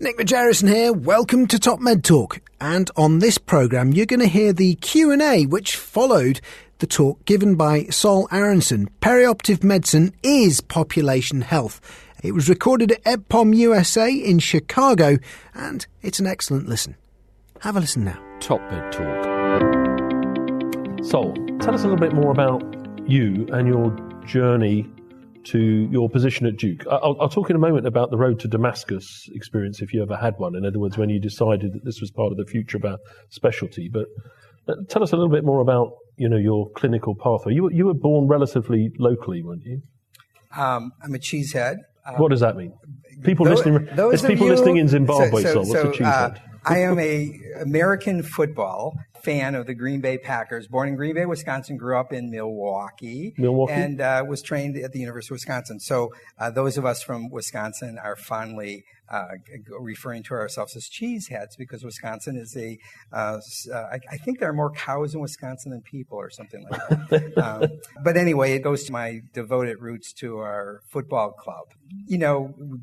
Nick Majerison here, welcome to Top Med Talk. And on this programme you're going to hear the Q&A which followed the talk given by Sol Aronson. Perioperative medicine is population health. It was recorded at EBPOM USA in Chicago and it's an excellent listen. Have a listen now. Top Med Talk. Sol, tell us a little bit more about you and your journey to your position at Duke. I'll talk in a moment about the road to Damascus experience, if you ever had one. In other words, when you decided that this was part of the future of our specialty. But tell us a little bit more about, your clinical pathway. You were born relatively locally, weren't you? I'm a cheesehead. What does that mean? People listening in Zimbabwe, Sol. What's a cheesehead? I am a American football fan of the Green Bay Packers. Born in Green Bay, Wisconsin, grew up in Milwaukee? And was trained at the University of Wisconsin. So those of us from Wisconsin are fondly referring to ourselves as cheeseheads because Wisconsin is I think there are more cows in Wisconsin than people or something like that. But anyway, it goes to my devoted roots to our football club.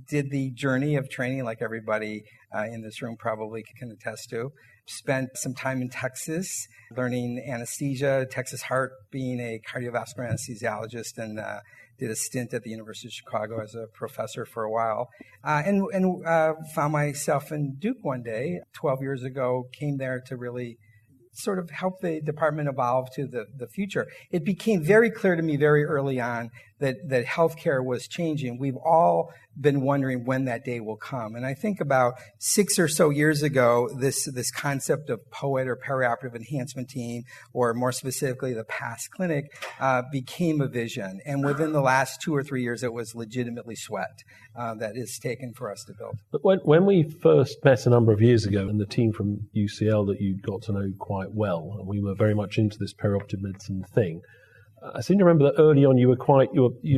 Did the journey of training like everybody in this room probably can attest to. Spent some time in Texas learning anesthesia, Texas Heart, being a cardiovascular anesthesiologist, and did a stint at the University of Chicago as a professor for a while. And found myself in Duke one day, 12 years ago, came there to really sort of help the department evolve to the future. It became very clear to me very early on that healthcare was changing. We've all been wondering when that day will come. And I think about 6 or so years ago, this concept of POET or perioperative enhancement team, or more specifically the PASS clinic, became a vision. And within the last 2 or 3 years, it was legitimately sweat that is taken for us to build. But when we first met a number of years ago, and the team from UCL that you got to know quite well, and we were very much into this perioperative medicine thing, I seem to remember that early on you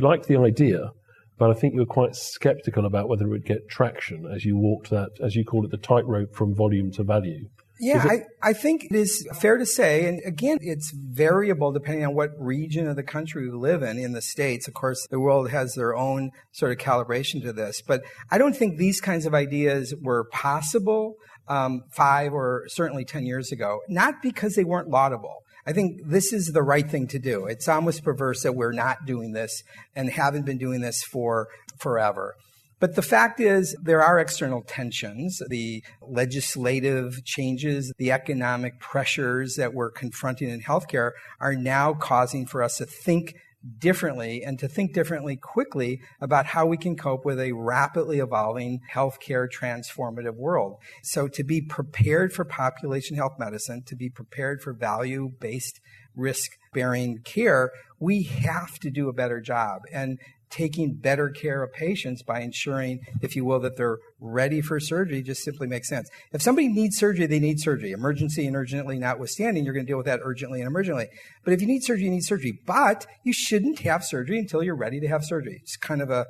liked the idea, but I think you were quite skeptical about whether it would get traction as you walked that, as you call it, the tightrope from volume to value. Yeah, I think it is fair to say, and again, it's variable depending on what region of the country we live in. In the States, of course, the world has their own sort of calibration to this. But I don't think these kinds of ideas were possible 5 or certainly 10 years ago, not because they weren't laudable. I think this is the right thing to do. It's almost perverse that we're not doing this and haven't been doing this for forever. But the fact is, there are external tensions, the legislative changes, the economic pressures that we're confronting in healthcare are now causing for us to think differently and to think differently quickly about how we can cope with a rapidly evolving healthcare transformative world. So to be prepared for population health medicine, to be prepared for value-based risk-bearing care, we have to do a better job. And taking better care of patients by ensuring, if you will, that they're ready for surgery just simply makes sense. If somebody needs surgery, they need surgery. Emergency and urgently notwithstanding, you're going to deal with that urgently and emergently. But if you need surgery, you need surgery. But you shouldn't have surgery until you're ready to have surgery. It's kind of a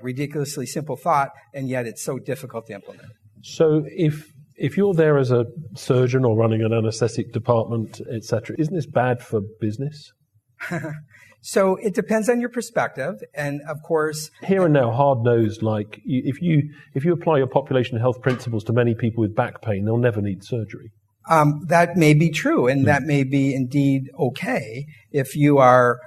ridiculously simple thought, and yet it's so difficult to implement. So if you're there as a surgeon or running an anesthetic department, etc., isn't this bad for business? So it depends on your perspective, and of course, here and now, hard-nosed, like if you apply your population health principles to many people with back pain, they'll never need surgery. That may be true, and that may be indeed okay if you are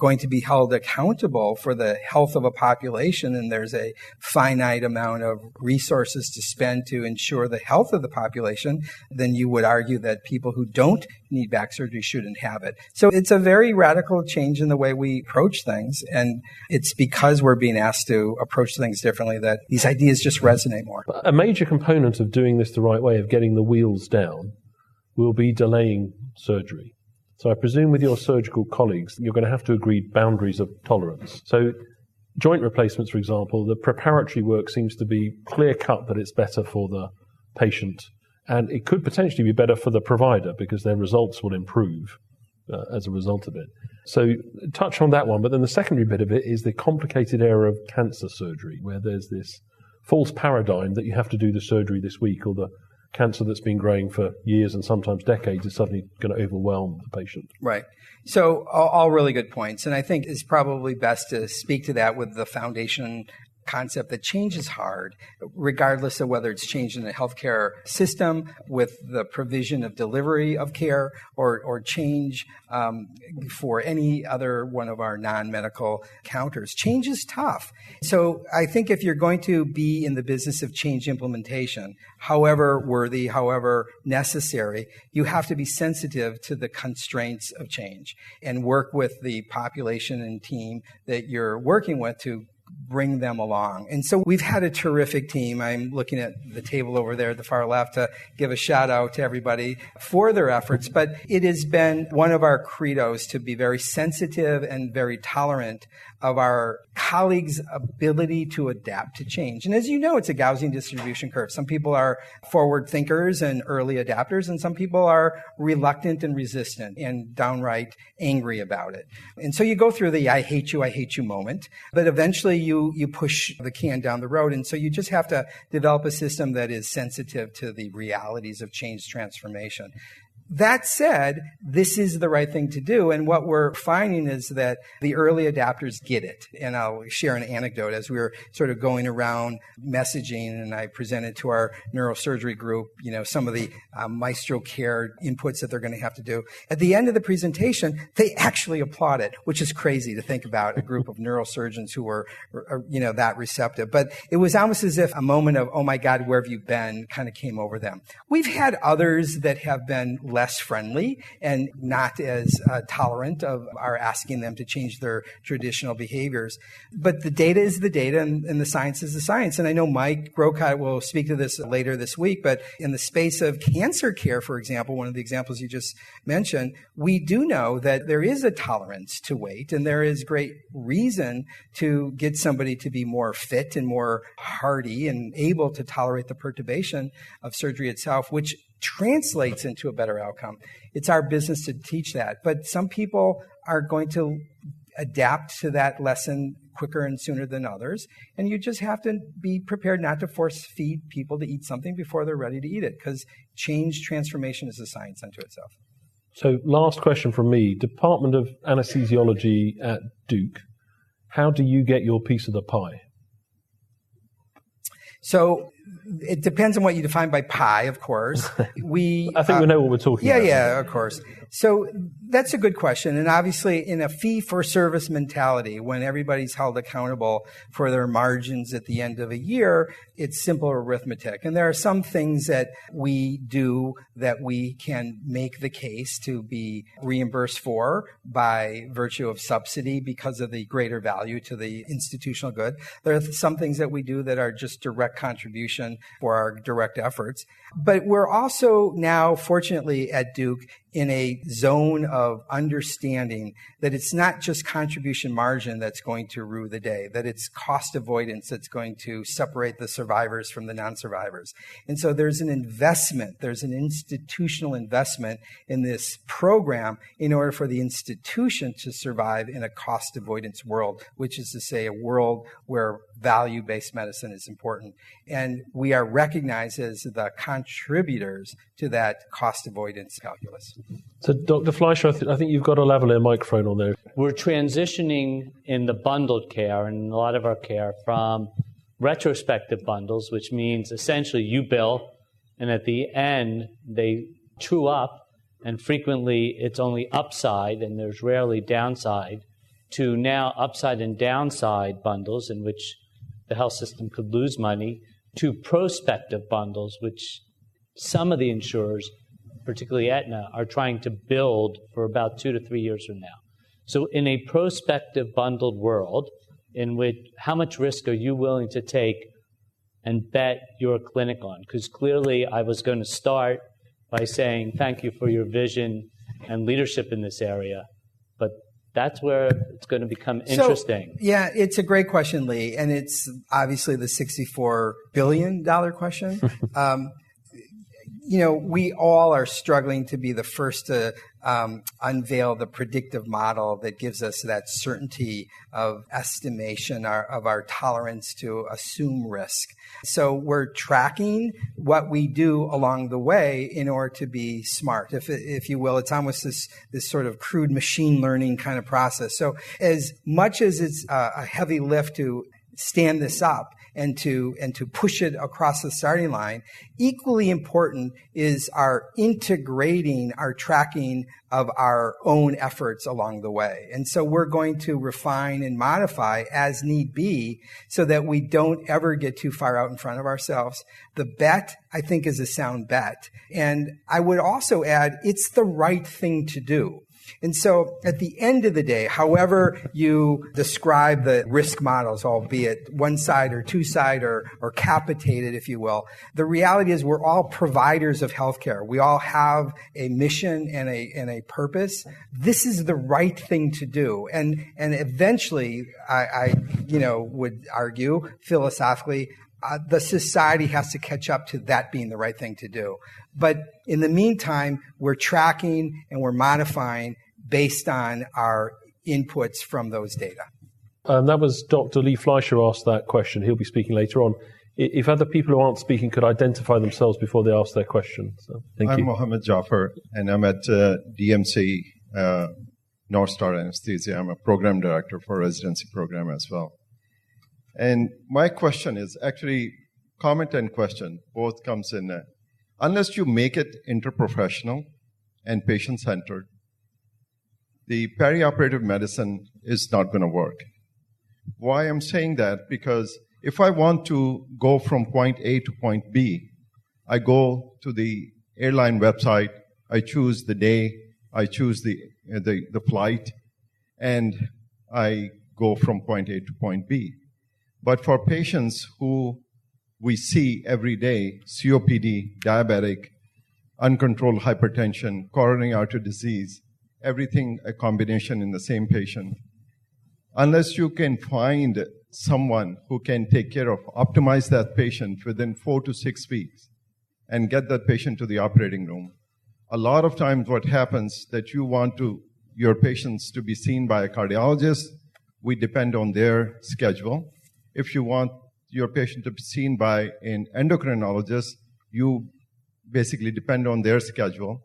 going to be held accountable for the health of a population, and there's a finite amount of resources to spend to ensure the health of the population, then you would argue that people who don't need back surgery shouldn't have it. So it's a very radical change in the way we approach things, and it's because we're being asked to approach things differently that these ideas just resonate more. A major component of doing this the right way, of getting the wheels down, will be delaying surgery. So I presume with your surgical colleagues, you're going to have to agree boundaries of tolerance. So joint replacements, for example, the preparatory work seems to be clear-cut that it's better for the patient, and it could potentially be better for the provider because their results will improve as a result of it. So touch on that one, but then the secondary bit of it is the complicated area of cancer surgery, where there's this false paradigm that you have to do the surgery this week, or the cancer that's been growing for years and sometimes decades is suddenly going to overwhelm the patient. Right. So all really good points. And I think it's probably best to speak to that with the foundation concept that change is hard, regardless of whether it's change in the healthcare system with the provision of delivery of care or change for any other one of our non-medical counters. Change is tough. So I think if you're going to be in the business of change implementation, however worthy, however necessary, you have to be sensitive to the constraints of change and work with the population and team that you're working with to bring them along. And so we've had a terrific team. I'm looking at the table over there at the far left to give a shout out to everybody for their efforts. But it has been one of our credos to be very sensitive and very tolerant of our colleagues' ability to adapt to change. And as you know, it's a Gaussian distribution curve. Some people are forward thinkers and early adapters, and some people are reluctant and resistant and downright angry about it. And so you go through the I hate you moment, but eventually you push the can down the road. And so you just have to develop a system that is sensitive to the realities of change transformation. That said, this is the right thing to do, and what we're finding is that the early adapters get it. And I'll share an anecdote. As we were sort of going around messaging, and I presented to our neurosurgery group, some of the Maestro Care inputs that they're going to have to do. At the end of the presentation, they actually applauded, which is crazy to think about a group of neurosurgeons who were, that receptive. But it was almost as if a moment of, oh my God, where have you been, kind of came over them. We've had others that have been less friendly and not as tolerant of our asking them to change their traditional behaviors. But the data is the data and the science is the science. And I know Mike Grocott will speak to this later this week, but in the space of cancer care, for example, one of the examples you just mentioned, we do know that there is a tolerance to wait, and there is great reason to get somebody to be more fit and more hardy and able to tolerate the perturbation of surgery itself, which translates into a better outcome. It's our business to teach that. But some people are going to adapt to that lesson quicker and sooner than others. And you just have to be prepared not to force feed people to eat something before they're ready to eat it, because change transformation is a science unto itself. So last question from me. Department of Anesthesiology at Duke. How do you get your piece of the pie? So it depends on what you define by pie, of course. I think we know what we're talking about. Yeah, of course. So that's a good question. And obviously, in a fee-for-service mentality, when everybody's held accountable for their margins at the end of a year, it's simple arithmetic. And there are some things that we do that we can make the case to be reimbursed for by virtue of subsidy because of the greater value to the institutional good. There are some things that we do that are just direct contribution for our direct efforts. But we're also now, fortunately, at Duke, in a zone of understanding that it's not just contribution margin that's going to rue the day, that it's cost avoidance that's going to separate the survivors from the non-survivors. And so there's an investment, there's an institutional investment in this program in order for the institution to survive in a cost avoidance world, which is to say a world where value-based medicine is important. And we are recognized as the contributors to that cost avoidance calculus. So, Dr. Fleischer, I think you've got a lavalier microphone on there. We're transitioning in the bundled care and a lot of our care from retrospective bundles, which means essentially you bill, and at the end they true up, and frequently it's only upside and there's rarely downside, to now upside and downside bundles in which the health system could lose money, to prospective bundles, which some of the insurers, particularly Aetna, are trying to build for about 2 to 3 years from now. So in a prospective bundled world, in which how much risk are you willing to take and bet your clinic on? Because clearly I was going to start by saying thank you for your vision and leadership in this area, but that's where it's going to become interesting. So, yeah, it's a great question, Lee, and it's obviously the $64 billion question. We all are struggling to be the first to unveil the predictive model that gives us that certainty of estimation of our tolerance to assume risk. So we're tracking what we do along the way in order to be smart, if you will. It's almost this sort of crude machine learning kind of process. So as much as it's a heavy lift to stand this up and to push it across the starting line. Equally important is our integrating, our tracking of our own efforts along the way. And so we're going to refine and modify as need be so that we don't ever get too far out in front of ourselves. The bet, I think, is a sound bet. And I would also add, it's the right thing to do. And so at the end of the day, however you describe the risk models, albeit one side or two side or capitated, if you will, the reality is we're all providers of healthcare. We all have a mission and a purpose. This is the right thing to do. And eventually, I would argue philosophically, the society has to catch up to that being the right thing to do. But in the meantime, we're tracking and we're modifying based on our inputs from those data. That was Dr. Lee Fleischer asked that question. He'll be speaking later on. If other people who aren't speaking could identify themselves before they ask their question. So, thank you. I'm Mohammed Jaffer, and I'm at DMC, North Star Anesthesia. I'm a program director for residency program as well. And my question is actually comment and question, both comes in. Unless you make it interprofessional and patient-centered, the perioperative medicine is not going to work. Why I'm saying that? Because if I want to go from point A to point B, I go to the airline website, I choose the day, I choose the flight, and I go from point A to point B. But for patients who we see every day, COPD, diabetic, uncontrolled hypertension, coronary artery disease, everything a combination in the same patient. Unless you can find someone who can take care of, optimize that patient within 4 to 6 weeks and get that patient to the operating room. A lot of times what happens that you want your patients to be seen by a cardiologist, we depend on their schedule. If you want your patient to be seen by an endocrinologist, you basically depend on their schedule,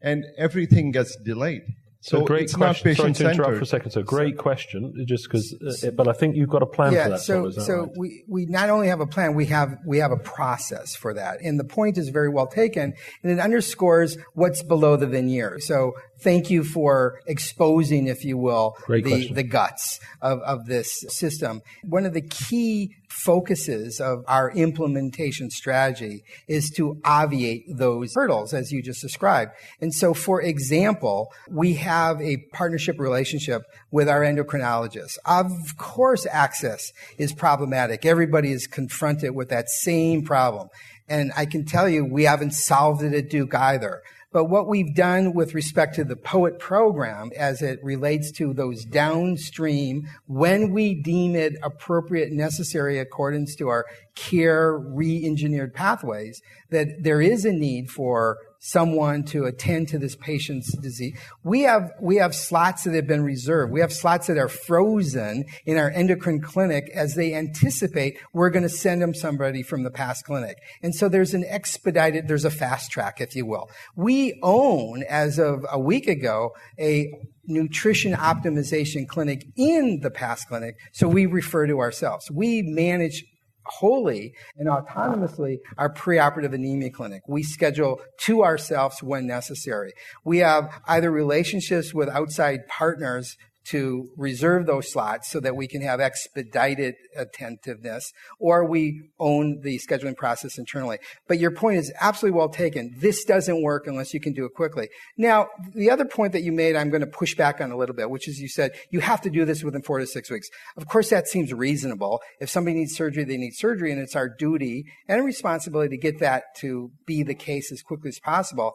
and everything gets delayed. So great it's question. not patient-centered. Sorry to interrupt for a second. So great question, just because. But I think you've got a plan for that. So right? we not only have a plan, we have a process for that, and the point is very well taken, and it underscores what's below the veneer. So thank you for exposing, if you will, the guts of this system. One of the key focuses of our implementation strategy is to obviate those hurdles, as you just described. And so, for example, we have a partnership relationship with our endocrinologists. Of course, access is problematic. Everybody is confronted with that same problem. And I can tell you, we haven't solved it at Duke either. But what we've done with respect to the POET program as it relates to those downstream, when we deem it appropriate and necessary according to our care re-engineered pathways, that there is a need for someone to attend to this patient's disease. We have slots that have been reserved. We have slots that are frozen in our endocrine clinic as they anticipate we're going to send them somebody from the past clinic. And so there's a fast track, if you will. We own, as of a week ago, a nutrition optimization clinic in the past clinic, so we refer to ourselves. We manage wholly and autonomously our preoperative anemia clinic. We schedule to ourselves when necessary. We have either relationships with outside partners to reserve those slots so that we can have expedited attentiveness, or we own the scheduling process internally. But your point is absolutely well taken. This doesn't work unless you can do it quickly. Now, the other point that you made, I'm going to push back on a little bit, which is you said you have to do this within 4 to 6 weeks. Of course, that seems reasonable. If somebody needs surgery, they need surgery, and it's our duty and responsibility to get that to be the case as quickly as possible.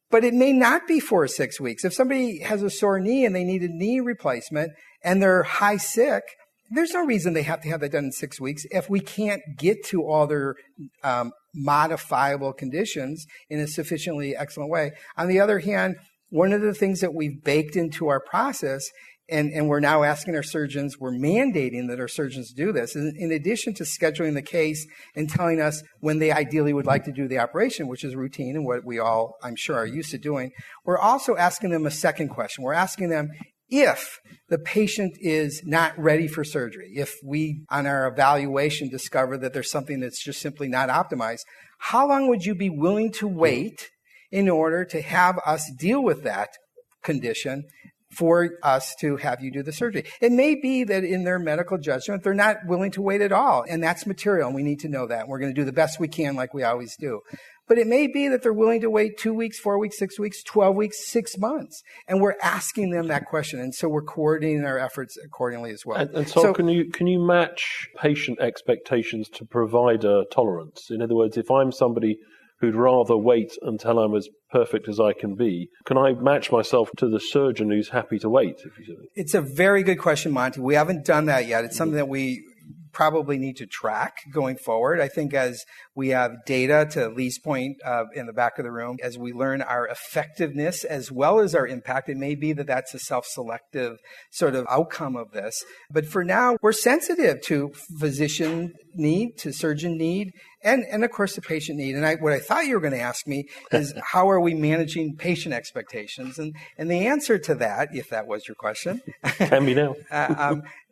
But it may not be 4 or 6 weeks. If somebody has a sore knee and they need a knee replacement and they're high sick, there's no reason they have to have that done in 6 weeks if we can't get to all their modifiable conditions in a sufficiently excellent way. On the other hand, one of the things that we've baked into our process, and we're now asking our surgeons, we're mandating that our surgeons do this, in addition to scheduling the case and telling us when they ideally would like to do the operation, which is routine and what we all, I'm sure, are used to doing, we're also asking them a second question. We're asking them, if the patient is not ready for surgery, if we, on our evaluation, discover that there's something that's just simply not optimized, how long would you be willing to wait in order to have us deal with that condition for us to have you do the surgery? It may be that in their medical judgment, they're not willing to wait at all, and that's material, and we need to know that. And we're going to do the best we can like we always do. But it may be that they're willing to wait 2 weeks, 4 weeks, 6 weeks, 12 weeks, 6 months. And we're asking them that question. And so we're coordinating our efforts accordingly as well. And so can you match patient expectations to provider tolerance? In other words, if I'm somebody who'd rather wait until I'm as perfect as I can be, can I match myself to the surgeon who's happy to wait? It's a very good question, Monty. We haven't done that yet. It's something that we probably need to track going forward. I think as we have data, to Lee's point in the back of the room, as we learn our effectiveness as well as our impact, it may be that that's a self-selective sort of outcome of this. But for now, we're sensitive to physician need, to surgeon need, and of course the patient need. And what I thought you were going to ask me is how are we managing patient expectations? And the answer to that, if that was your question, can be now.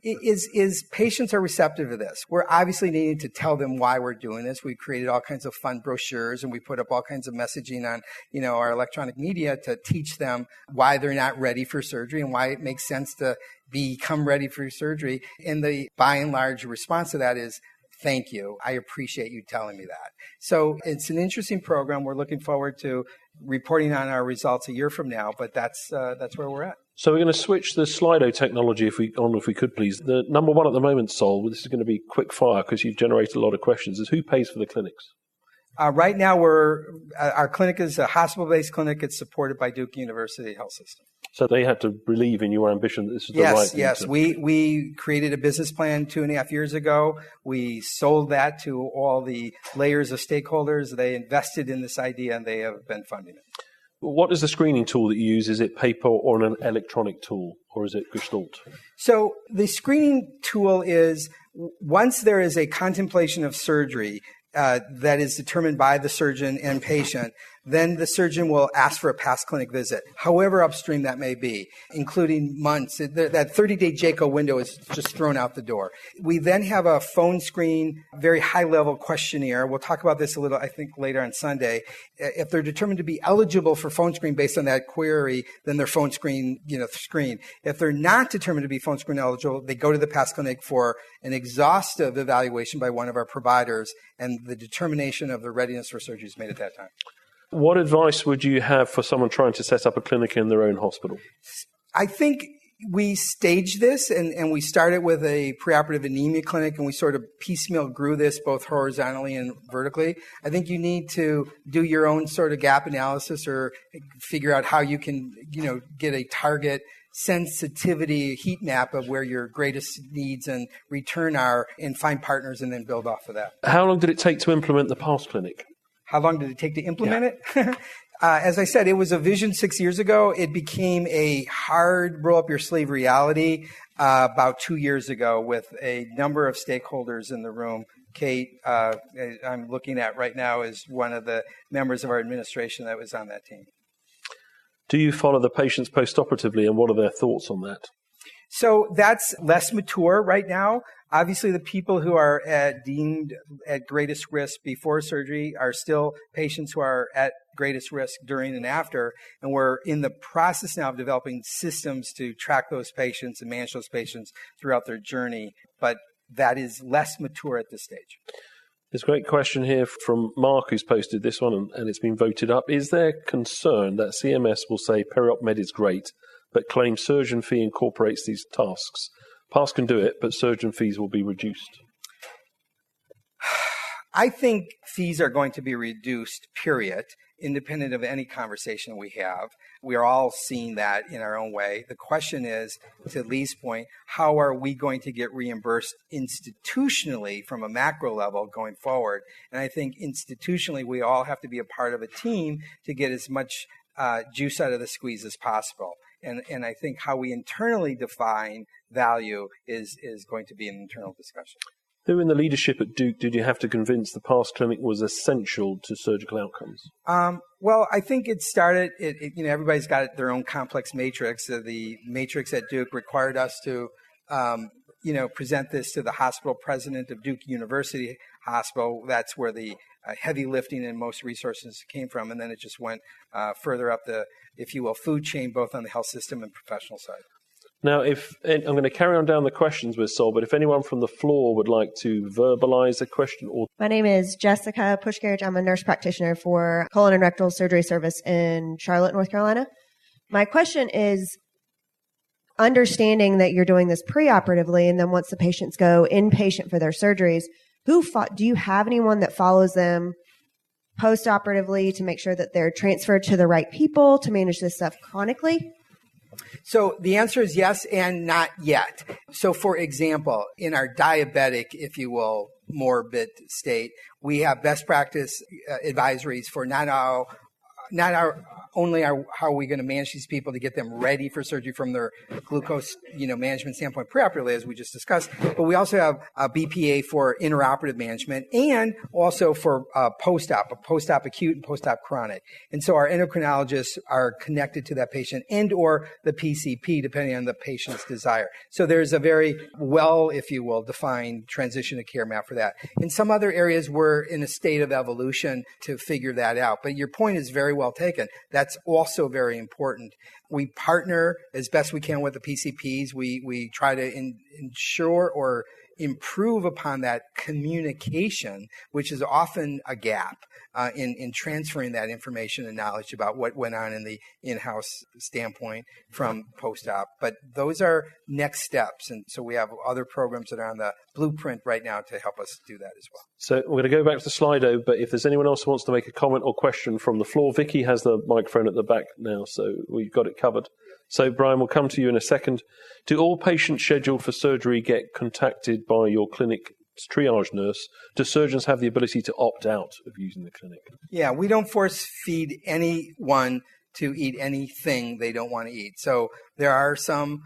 is patients are receptive to this. We're obviously needing to tell them why we're doing this. We created all kinds of fun brochures, and we put up all kinds of messaging on, our electronic media to teach them why they're not ready for surgery and why it makes sense to become ready for surgery. And the by and large response to that is, thank you. I appreciate you telling me that. So it's an interesting program. We're looking forward to reporting on our results a year from now, but that's where we're at. So we're going to switch the Slido technology if we could, please. The number one at the moment, Sol, this is going to be quick fire because you've generated a lot of questions, is who pays for the clinics? Right now, our clinic is a hospital-based clinic. It's supported by Duke University Health System. So they had to believe in your ambition that this is the right thing. Yes. We created a business plan 2.5 years ago. We sold that to all the layers of stakeholders. They invested in this idea, and they have been funding it. What is the screening tool that you use? Is it paper or an electronic tool, or is it Gestalt? So the screening tool is, once there is a contemplation of surgery that is determined by the surgeon and patient, then the surgeon will ask for a past clinic visit, however upstream that may be, including months. That 30-day JCO window is just thrown out the door. We then have a phone screen, very high-level questionnaire. We'll talk about this a little, I think, later on Sunday. If they're determined to be eligible for phone screen based on that query, then they're phone screen, screen. If they're not determined to be phone screen eligible, they go to the past clinic for an exhaustive evaluation by one of our providers, and the determination of the readiness for surgery is made at that time. What advice would you have for someone trying to set up a clinic in their own hospital? I think we staged this, and we started with a preoperative anemia clinic, and we sort of piecemeal grew this both horizontally and vertically. I think you need to do your own sort of gap analysis or figure out how you can, get a target sensitivity heat map of where your greatest needs and return are, and find partners and then build off of that. How long did it take to implement the PASS clinic? How long did it take to implement it? As I said, it was a vision 6 years ago. It became a hard roll-up-your-sleeve reality about 2 years ago with a number of stakeholders in the room. Kate, I'm looking at right now, is one of the members of our administration that was on that team. Do you follow the patients postoperatively, and what are their thoughts on that? So that's less mature right now. Obviously, the people who are deemed at greatest risk before surgery are still patients who are at greatest risk during and after, and we're in the process now of developing systems to track those patients and manage those patients throughout their journey, but that is less mature at this stage. There's a great question here from Mark, who's posted this one, and it's been voted up. Is there concern that CMS will say Periop Med is great, but claim surgeon fee incorporates these tasks? PASS can do it, but surgeon fees will be reduced. I think fees are going to be reduced, period, independent of any conversation we have. We are all seeing that in our own way. The question is, to Lee's point, how are we going to get reimbursed institutionally from a macro level going forward? And I think institutionally we all have to be a part of a team to get as much juice out of the squeeze as possible. And I think how we internally define value is going to be an internal discussion. Who in the leadership at Duke did you have to convince the past clinic was essential to surgical outcomes? Well, I think it started, everybody's got their own complex matrix. The matrix at Duke required us to, present this to the hospital president of Duke University Hospital. That's where the heavy lifting and most resources came from. And then it just went further up the, if you will, food chain, both on the health system and professional side. Now, I'm going to carry on down the questions with Sol, but if anyone from the floor would like to verbalize a question or... My name is Jessica Pushkarich. I'm a nurse practitioner for colon and rectal surgery service in Charlotte, North Carolina. My question is, understanding that you're doing this preoperatively, and then once the patients go inpatient for their surgeries, do you have anyone that follows them postoperatively to make sure that they're transferred to the right people to manage this stuff chronically? So the answer is yes and not yet. So for example, in our diabetic, if you will, morbid state, we have best practice advisories for how are we going to manage these people to get them ready for surgery from their glucose, management standpoint preoperatively, as we just discussed. But we also have a BPA for intraoperative management and also for post-op acute and post-op chronic. And so our endocrinologists are connected to that patient and or the PCP, depending on the patient's desire. So there's a very well, if you will, defined transition of care map for that. In some other areas, we're in a state of evolution to figure that out. But your point is very well taken. That's also very important. We partner as best we can with the PCPs. We try to ensure or improve upon that communication, which is often a gap in transferring that information and knowledge about what went on in the in-house standpoint from post-op. But those are next steps. And so we have other programs that are on the blueprint right now to help us do that as well. So we're going to go back to Slido, but if there's anyone else who wants to make a comment or question from the floor, Vicky has the microphone at the back now, so we've got it covered. So, Brian, we'll come to you in a second. Do all patients scheduled for surgery get contacted by your clinic triage nurse? Do surgeons have the ability to opt out of using the clinic? Yeah, we don't force feed anyone to eat anything they don't want to eat. So there are some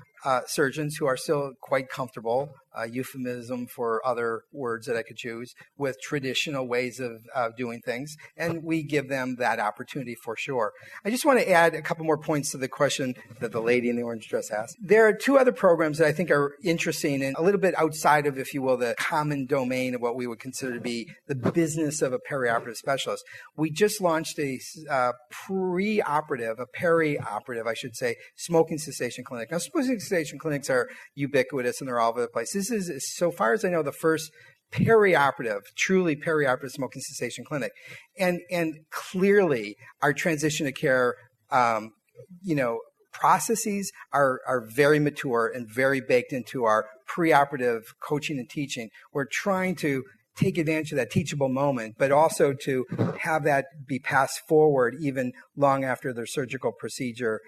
surgeons who are still quite comfortable, euphemism for other words that I could choose, with traditional ways of doing things, and we give them that opportunity for sure. I just want to add a couple more points to the question that the lady in the orange dress asked. There are two other programs that I think are interesting and a little bit outside of, if you will, the common domain of what we would consider to be the business of a perioperative specialist. We just launched a perioperative, I should say, smoking cessation clinic. Now, smoking cessation clinics are ubiquitous and they're all over the place. This is, so far as I know, the first truly perioperative smoking cessation clinic. And clearly our transition to care, processes are very mature and very baked into our preoperative coaching and teaching. We're trying to take advantage of that teachable moment, but also to have that be passed forward even long after the surgical procedure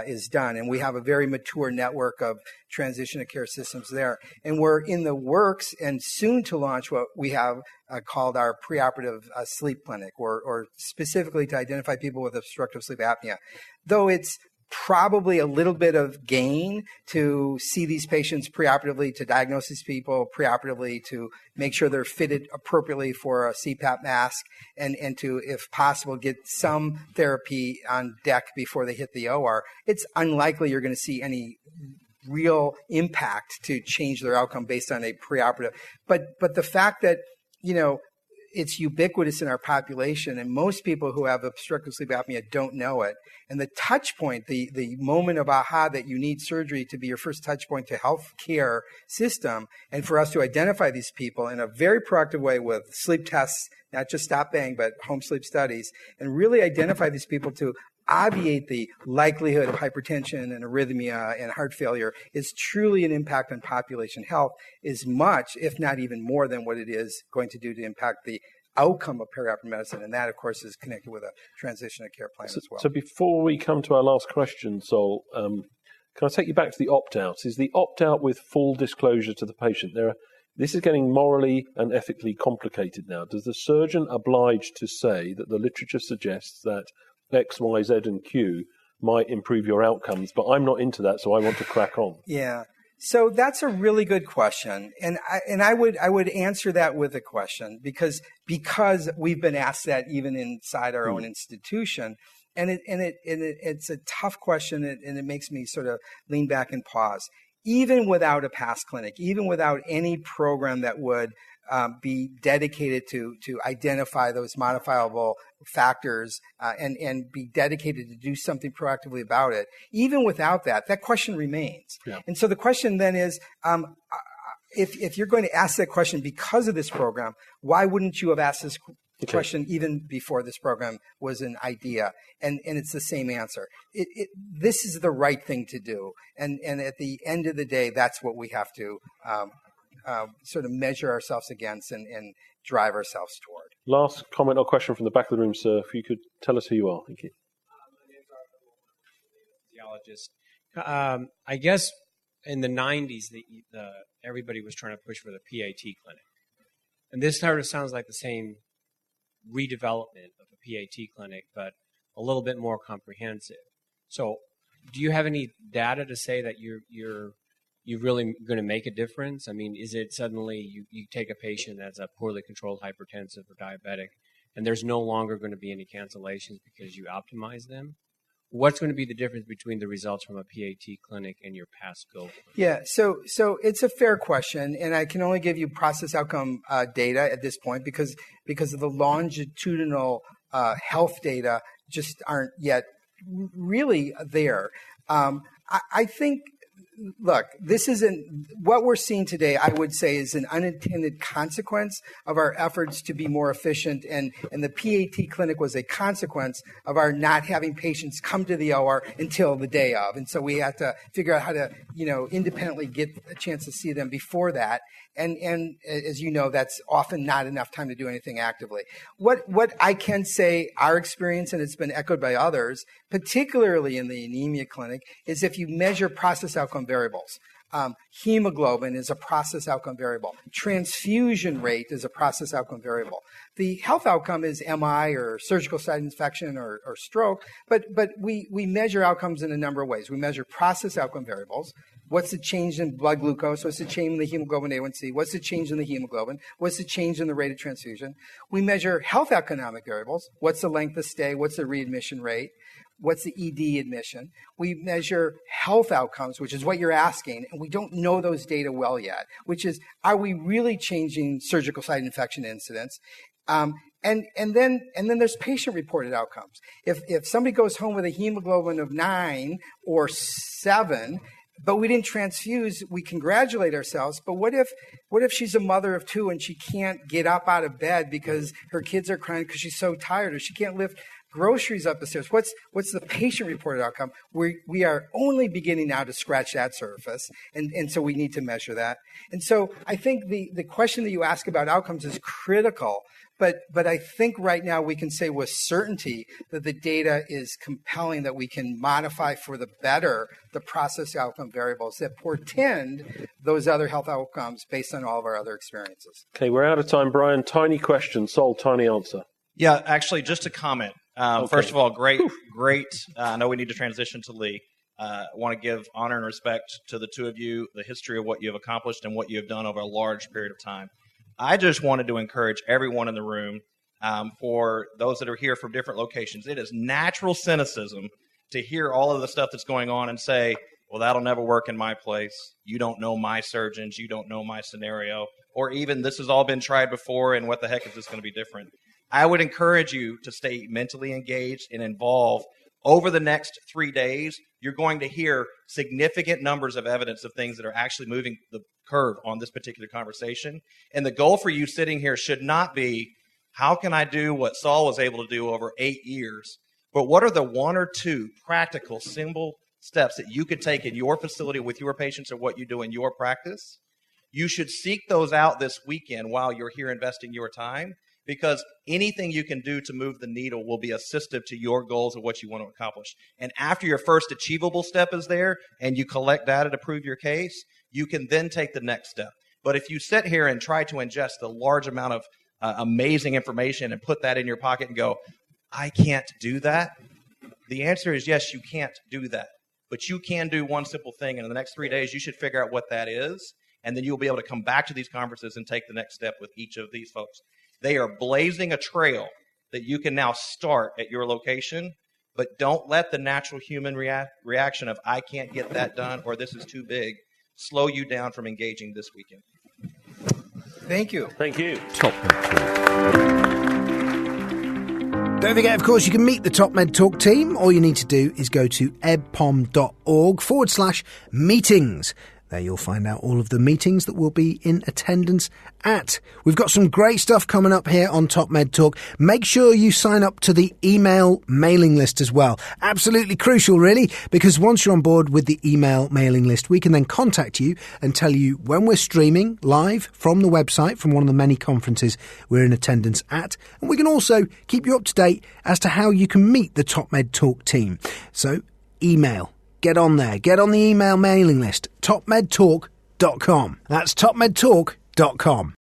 is done. And we have a very mature network of transition of care systems there. And we're in the works and soon to launch what we have called our preoperative sleep clinic, or specifically to identify people with obstructive sleep apnea. Though it's probably a little bit of gain to see these patients preoperatively, to diagnose these people preoperatively, to make sure they're fitted appropriately for a CPAP mask, and to, if possible, get some therapy on deck before they hit the OR. It's unlikely you're going to see any real impact to change their outcome based on a preoperative. But the fact that, it's ubiquitous in our population, and most people who have obstructive sleep apnea don't know it. And the touch point, the moment of aha that you need surgery to be your first touch point to healthcare system, and for us to identify these people in a very proactive way with sleep tests, not just stop bang, but home sleep studies, and really identify these people to obviate the likelihood of hypertension and arrhythmia and heart failure is truly an impact on population health, as much, if not even more, than what it is going to do to impact the outcome of perioperative medicine. And that, of course, is connected with a transition of care plan as well. So before we come to our last question, Sol, can I take you back to the opt-out? Is the opt-out with full disclosure to the patient? This is getting morally and ethically complicated now. Does the surgeon oblige to say that the literature suggests that X, Y, Z, and Q might improve your outcomes, but I'm not into that, so I want to crack on? Yeah. So that's a really good question, and I would answer that with a question because we've been asked that even inside our own institution, and it's a tough question, and it makes me sort of lean back and pause. Even without a past clinic, even without any program that would be dedicated to identify those modifiable factors and be dedicated to do something proactively about it. Even without that question remains. Yeah. And so the question then is, if you're going to ask that question because of this program, why wouldn't you have asked this question even before this program was an idea? And it's the same answer. This is the right thing to do. And at the end of the day, that's what we have to sort of measure ourselves against and drive ourselves toward. Last comment or question from the back of the room, sir. If you could tell us who you are. Thank you. My name is Arthur, anesthesiologist. I guess in the 90s, everybody was trying to push for the P80 clinic. And this sort of sounds like the same redevelopment of a P80 clinic, but a little bit more comprehensive. So do you have any data to say that you're really going to make a difference? I mean, is it suddenly you take a patient that's a poorly controlled hypertensive or diabetic, and there's no longer going to be any cancellations because you optimize them? What's going to be the difference between the results from a PAT clinic and your past go? Yeah, so it's a fair question, and I can only give you process outcome data at this point because of the longitudinal health data just aren't yet really there. I think, look, this isn't what we're seeing today. I would say is an unintended consequence of our efforts to be more efficient, and the PAT clinic was a consequence of our not having patients come to the OR until the day of, and so we had to figure out how to, independently get a chance to see them before that. And as you know, that's often not enough time to do anything actively. What I can say, our experience, and it's been echoed by others, particularly in the anemia clinic, is if you measure process outcome variables. Hemoglobin is a process outcome variable. Transfusion rate is a process outcome variable. The health outcome is MI or surgical site infection or stroke, but we measure outcomes in a number of ways. We measure process outcome variables. What's the change in blood glucose? What's the change in the hemoglobin A1C? What's the change in the hemoglobin? What's the change in the rate of transfusion? We measure health economic variables. What's the length of stay? What's the readmission rate? What's the ED admission? We measure health outcomes, which is what you're asking, and we don't know those data well yet, which is, are we really changing surgical site infection incidence? And then there's patient-reported outcomes. If somebody goes home with a hemoglobin of 9 or 7, but we didn't transfuse, we congratulate ourselves. But what if she's a mother of 2 and she can't get up out of bed because her kids are crying because she's so tired, or she can't lift groceries up the stairs? What's the patient-reported outcome? We are only beginning now to scratch that surface, and so we need to measure that. And so I think the question that you ask about outcomes is critical, but I think right now we can say with certainty that the data is compelling, that we can modify for the better the process outcome variables that portend those other health outcomes based on all of our other experiences. Okay, we're out of time, Brian. Tiny question, Sol, tiny answer. Yeah, actually, just a comment. Okay. First of all, great. I know we need to transition to Lee. I want to give honor and respect to the two of you, the history of what you have accomplished and what you have done over a large period of time. I just wanted to encourage everyone in the room, for those that are here from different locations, it is natural cynicism to hear all of the stuff that's going on and say, well, that'll never work in my place. You don't know my surgeons. You don't know my scenario. Or even this has all been tried before, and what the heck is this going to be different? I would encourage you to stay mentally engaged and involved. Over the next 3 days, you're going to hear significant numbers of evidence of things that are actually moving the curve on this particular conversation. And the goal for you sitting here should not be, how can I do what Sol was able to do over 8 years? But what are the 1 or 2 practical, simple steps that you could take in your facility with your patients or what you do in your practice? You should seek those out this weekend while you're here investing your time, because anything you can do to move the needle will be assistive to your goals of what you want to accomplish. And after your first achievable step is there and you collect data to prove your case, you can then take the next step. But if you sit here and try to ingest a large amount of amazing information and put that in your pocket and go, I can't do that, the answer is yes, you can't do that. but you can do one simple thing, and in the next 3 days, you should figure out what that is, and then you'll be able to come back to these conferences and take the next step with each of these folks. They are blazing a trail that you can now start at your location, but don't let the natural human reaction of I can't get that done or this is too big slow you down from engaging this weekend. Thank you. Thank you. Top Med Talk. Don't forget, of course, you can meet the Top Med Talk team. All you need to do is go to ebpom.org/meetings. There you'll find out all of the meetings that we'll be in attendance at. We've got some great stuff coming up here on Top Med Talk. Make sure you sign up to the email mailing list as well. Absolutely crucial, really, because once you're on board with the email mailing list, we can then contact you and tell you when we're streaming live from the website from one of the many conferences we're in attendance at. And we can also keep you up to date as to how you can meet the Top Med Talk team. So, email. Get on there. Get on the email mailing list. topmedtalk.com. That's topmedtalk.com.